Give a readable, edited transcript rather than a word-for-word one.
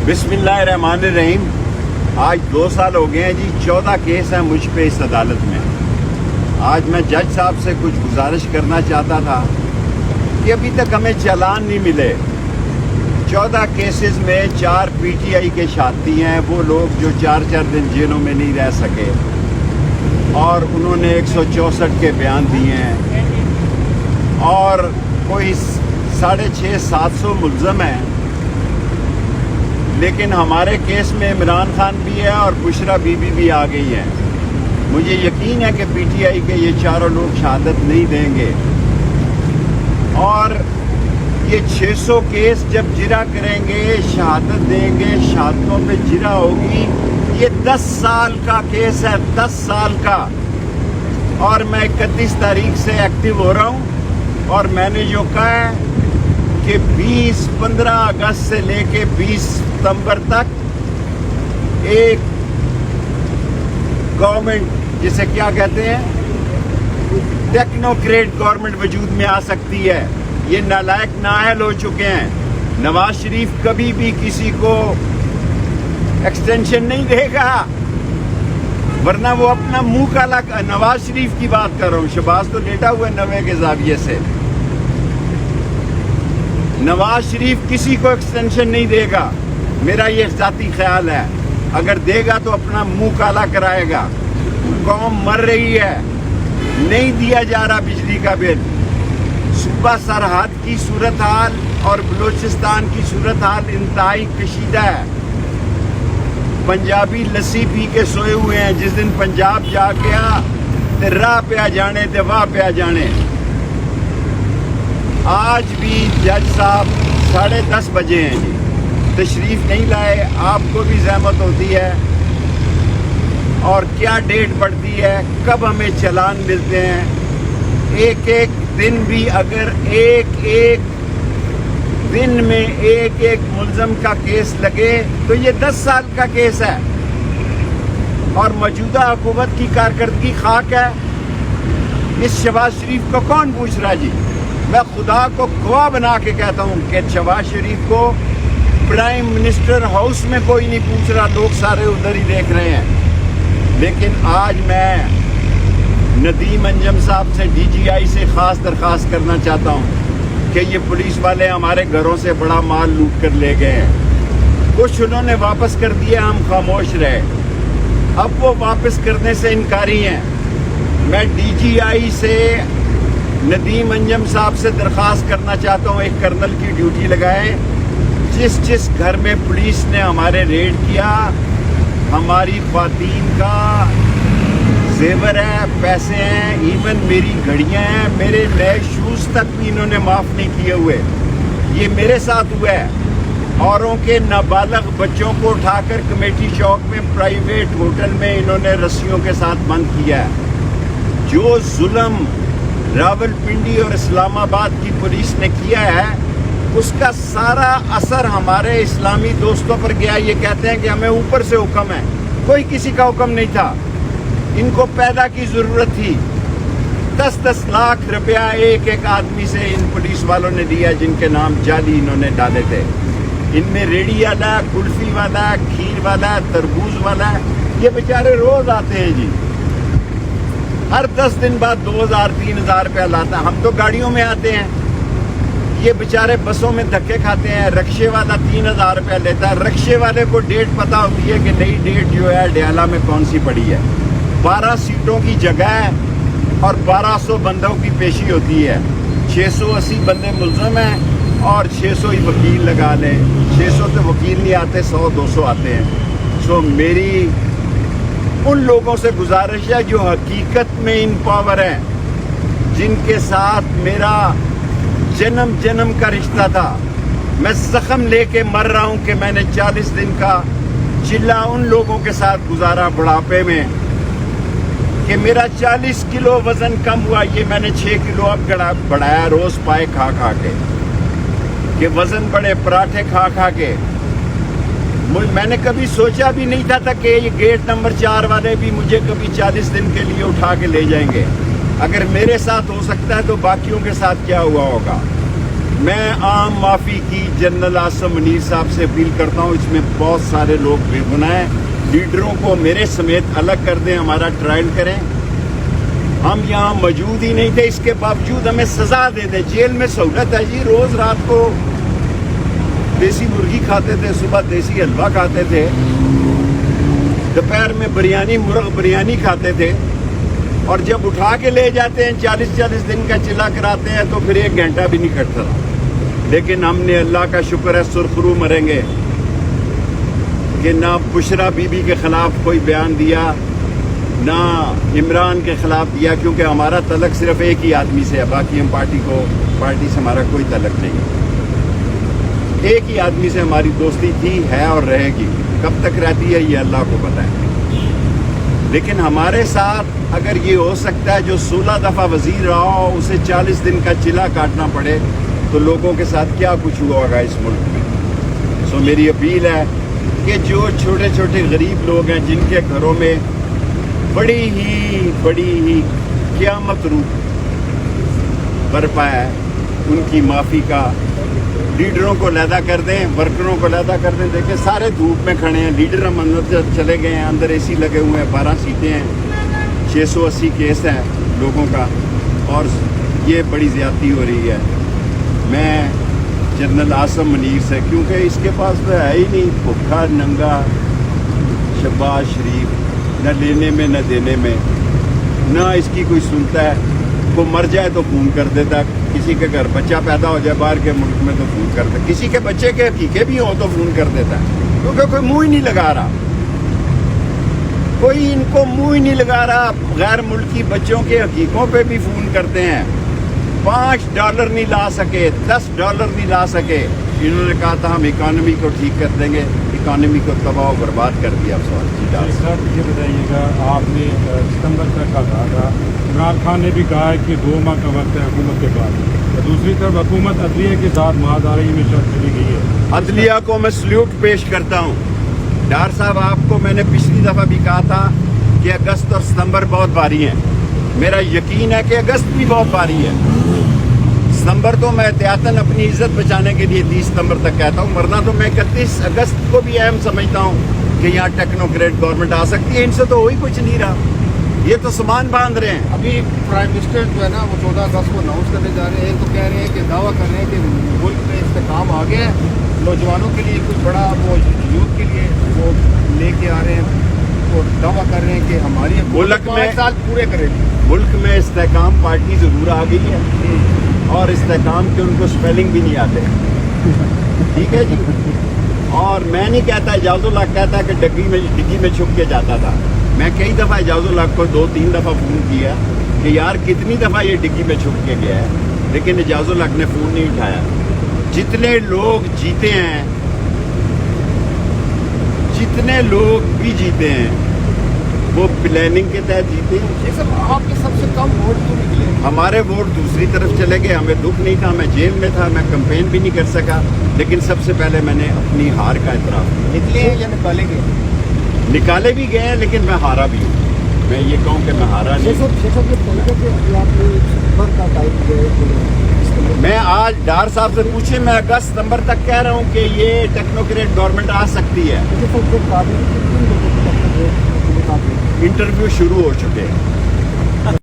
बिस्मिल्लाहिर्रहमानिर्रहीम। आज 2 साल हो गए हैं जी। 14 केस हैं मुझ पे इस अदालत में। आज मैं जज साहब से कुछ गुजारिश करना चाहता था कि अभी तक हमें चालान नहीं मिले। 14 केसेस में 4 पीटीआई के साथी हैं, वो लोग जो 4-4 दिन जेलों में नहीं रह सके, और उन्होंने 164 के बयान दिए हैं और कोई 650-700 मुल्ज़म हैं। लेकिन हमारे केस में इमरान खान भी है और बुशरा बीबी भी आ गई है। मुझे यकीन है कि पीटीआई के ये चारों लोग शहादत नहीं देंगे, और ये 600 केस जब जिरा करेंगे, शहादत देंगे, शहादतों पे जिरा होगी। ये 10 साल का केस है, 10 साल का। और मैं 31 तारीख से एक्टिव हो रहा हूँ, और मैंने जो कहा है कि 15 अगस्त से लेके 20 सितंबर तक एक गवर्नमेंट, जिसे क्या कहते हैं, टेक्नोक्रेट गवर्नमेंट वजूद में आ सकती है। ये नालायक नाअहल हो चुके हैं। नवाज शरीफ कभी भी किसी को एक्सटेंशन नहीं देगा, वरना वो अपना मुंह काला। नवाज शरीफ की बात कर रहा हूँ, शहबाज तो लेटा हुआ है 90 के जाविये से। नवाज शरीफ किसी को एक्सटेंशन नहीं देगा, मेरा ये ज़ाती ख्याल है। अगर देगा तो अपना मुंह काला कराएगा। कौम मर रही है, नहीं दिया जा रहा बिजली का बिल। सूबा सरहद की सूरत हाल और बलूचिस्तान की सूरत हाल इंतहाई कशीदा है। पंजाबी लस्सी पी के सोए हुए हैं। जिस दिन पंजाब जा गया तो राह पे आ जाने, ते वाह पे आ जाने। आज भी जज साहब 10:30 बजे हैं जी, तशरीफ़ नहीं लाए। आपको भी ज़हमत होती है, और क्या डेट पड़ती है, कब हमें चालान मिलते हैं। एक दिन भी अगर एक दिन में एक मुल्ज़म का केस लगे तो ये 10 साल का केस है, और मौजूदा हुकूमत की कारकर्दगी खाक है। इस शहबाज शरीफ को कौन पूछ रहा जी? मैं खुदा को गवाह बना के कहता हूँ कि शहबाज शरीफ को प्राइम मिनिस्टर हाउस में कोई नहीं पूछ रहा, लोग सारे उधर ही देख रहे हैं। लेकिन आज मैं नदीम अंजम साहब से, DGI से ख़ास दरख्वास्त करना चाहता हूँ कि ये पुलिस वाले हमारे घरों से बड़ा माल लूट कर ले गए हैं। कुछ उन्होंने वापस कर दिया, हम खामोश रहे। अब वो वापस करने से इनकारी हैं। मैं DGI से, नदीम अंजम साहब से दरख्वास्त करना चाहता हूँ, एक कर्नल की ड्यूटी लगाएं। जिस घर में पुलिस ने हमारे रेड किया, हमारी ख्वातीन का जेवर है, पैसे हैं, इवन मेरी घड़ियां हैं, मेरे नए शूज़ तक भी इन्होंने माफ़ नहीं किए हुए। ये मेरे साथ हुआ है। औरों के नाबालग बच्चों को उठाकर कमेटी चौक में प्राइवेट होटल में इन्होंने रस्सियों के साथ बंद किया है। जो जुल्म रावलपिंडी और इस्लामाबाद की पुलिस ने किया है, उसका सारा असर हमारे इस्लामी दोस्तों पर गया। ये कहते हैं कि हमें ऊपर से हुक्म है, कोई किसी का हुक्म नहीं था। इनको पैदा की ज़रूरत थी। 10-10 लाख रुपया एक आदमी से इन पुलिस वालों ने लिया, जिनके नाम जाली इन्होंने डाले थे। इनमें रेडी वाला, कुल्फी वाला, खीर वाला, तरबूज वाला, ये बेचारे रोज़ आते हैं जी। हर 10 दिन बाद 2000-3000 रुपया लाता है। हम तो गाड़ियों में आते हैं, ये बेचारे बसों में धक्के खाते हैं। रक्शे वाला 3000 रुपया लेता है। रक्शे वाले को डेट पता होती है कि नई डेट जो है डयाला में कौन सी पड़ी है। 12 सीटों की जगह है और 1200 बंदों की पेशी होती है। 680 बंदे मुल्ज़म हैं और 600 ही वकील लगा लें। 600 से वकील नहीं आते, 100-200 आते हैं। सो मेरी उन लोगों से गुजारिश है जो हकीकत में इन पावर हैं, जिनके साथ मेरा जन्म का रिश्ता था। मैं ज़ख्म लेके मर रहा हूँ कि मैंने 40 दिन का चिल्ला उन लोगों के साथ गुजारा बुढ़ापे में, कि मेरा 40 किलो वज़न कम हुआ। ये मैंने 6 किलो अब बढ़ाया रोज़ पाए खा के, कि वज़न बढ़े पराठे खा के। मैंने कभी सोचा भी नहीं था कि ये गेट नंबर 4 वाले भी मुझे कभी 40 दिन के लिए उठा के ले जाएंगे। अगर मेरे साथ हो सकता है तो बाकियों के साथ क्या हुआ होगा। میں عام معافی کی جنرل آصم منیر صاحب سے اپیل کرتا ہوں. اس میں بہت سارے لوگ بے گناہ ہیں. لیڈروں کو میرے سمیت الگ کر دیں, ہمارا ٹرائل کریں. ہم یہاں موجود ہی نہیں تھے, اس کے باوجود ہمیں سزا دے دیں. جیل میں سہولت ہے جی, روز رات کو دیسی مرغی کھاتے تھے, صبح دیسی حلوہ کھاتے تھے, دوپہر میں بریانی, مرغ بریانی کھاتے تھے, اور جب اٹھا کے لے جاتے ہیں 40-40 دن کا چلا کراتے ہیں تو پھر 1 گھنٹہ بھی نہیں کٹتا. لیکن ہم نے اللہ کا شکر ہے سرخرو مریں گے کہ نہ بشرا بی بی کے خلاف کوئی بیان دیا, نہ عمران کے خلاف دیا, کیونکہ ہمارا تعلق صرف ایک ہی آدمی سے ہے. باقی ہم پارٹی سے ہمارا کوئی تعلق نہیں. ایک ہی آدمی سے ہماری دوستی تھی, ہے اور رہے گی. کب تک رہتی ہے یہ اللہ کو پتہ ہے. لیکن ہمارے ساتھ اگر یہ ہو سکتا ہے جو 16 دفعہ وزیر رہا ہو اسے 40 دن کا چلا کاٹنا پڑے, تو لوگوں کے ساتھ کیا کچھ ہوا ہوگا اس ملک میں. سو میری اپیل ہے کہ جو چھوٹے چھوٹے غریب لوگ ہیں جن کے گھروں میں بڑی ہی قیامت روپ برپا ہے, ان کی معافی کا لیڈروں کو علیحدہ کر دیں, ورکروں کو علیحدہ کر دیں. دیکھیں سارے دھوپ میں کھڑے ہیں, لیڈر ہم اندر چلے گئے ہیں, اندر اے سی لگے ہوئے ہیں, 12 سیٹیں ہیں, 680 کیس ہیں لوگوں کا, اور یہ بڑی زیادتی ہو رہی ہے. میں جنرل آصم منیر سے, کیونکہ اس کے پاس تو ہے ہی نہیں, بھوکھا ننگا شہباز شریف, نہ لینے میں نہ دینے میں, نہ اس کی کوئی سنتا ہے. وہ مر جائے تو فون کر دیتا, کسی کے گھر بچہ پیدا ہو جائے باہر کے ملک میں تو فون کرتا, کسی کے بچے کے حقیقے بھی ہوں تو فون کر دیتا ہے, کیونکہ کوئی منہ ہی نہیں لگا رہا, کوئی ان کو منہ ہی نہیں لگا رہا. غیر ملکی بچوں کے حقیقوں پہ بھی فون کرتے ہیں. $5 نہیں لا سکے, $10 نہیں لا سکے. انہوں نے کہا تھا ہم اکانومی کو ٹھیک کر دیں گے, اکانومی کو تباہ و برباد کر دیا. سر یہ بتائیے گا, آپ نے ستمبر تک کا کہا تھا, عمران خان نے بھی کہا ہے کہ 2 ماہ کا وقت ہے حکومت کے بعد. دوسری طرف حکومت عدلیہ کے ساتھ مہاداری میں چلی گئی ہے. عدلیہ کو میں سلیوٹ پیش کرتا ہوں. ڈار صاحب, آپ کو میں نے پچھلی دفعہ بھی کہا تھا کہ اگست اور ستمبر بہت بھاری ہیں. میرا یقین ہے کہ اگست بھی بہت بھاری ہے. ستمبر تو میں احتیاطاً اپنی عزت بچانے کے لیے 30 ستمبر تک کہتا ہوں, ورنہ تو میں 31 اگست کو بھی اہم سمجھتا ہوں کہ یہاں ٹیکنوکریٹ گورنمنٹ آ سکتی ہے. ان سے تو وہی کچھ نہیں رہا, یہ تو سامان باندھ رہے ہیں. ابھی پرائم منسٹر جو ہے نا وہ 14 اگست کو اناؤنس کرنے جا رہے ہیں. ایک تو کہہ رہے ہیں کہ دعویٰ کر رہے ہیں کہ ملک میں استحکام آ گیا ہے, نوجوانوں کے لیے کچھ بڑا وہ یوتھ کے لیے وہ لے کے آ رہے ہیں, اور دعویٰ کر رہے ہیں کہ ہماری ملک میں 5 سال پورے کرے گی. ملک میں استحکام پارٹی ضرور آ گئی ہے, اور استحکام کے ان کو سپیلنگ بھی نہیں آتے. ٹھیک ہے جی. اور میں نہیں کہتا, اعجاز الحق کہتا کہ ڈگی میں چھپ کے جاتا تھا. میں کئی دفعہ اعجاز الحق کو 2-3 دفعہ فون کیا کہ یار کتنی دفعہ یہ ڈگی میں چھپ کے گیا ہے, لیکن اعجاز الحق نے فون نہیں اٹھایا. جتنے لوگ جیتے ہیں, جتنے لوگ بھی جیتے ہیں وہ پلاننگ کے تحت جیتے ہیں. یہ سب آپ کے سب سے کم ووٹ کیوں نکلے؟ ہمارے ووٹ دوسری طرف چلے گئے. ہمیں دکھ نہیں تھا, میں جیل میں تھا, میں کمپین بھی نہیں کر سکا, لیکن سب سے پہلے میں نے اپنی ہار کا اعتراف کیا. نکلے ہیں یا نکالیں گے؟ نکالے بھی گئے ہیں, لیکن میں ہارا بھی ہوں. میں یہ کہوں کہ میں ہارا نہیں. میں آج ڈار صاحب سے پوچھے, میں اگست ستمبر تک کہہ رہا ہوں کہ یہ ٹیکنوکریٹ گورنمنٹ آ سکتی ہے. انٹرویو شروع ہو چکے ہیں.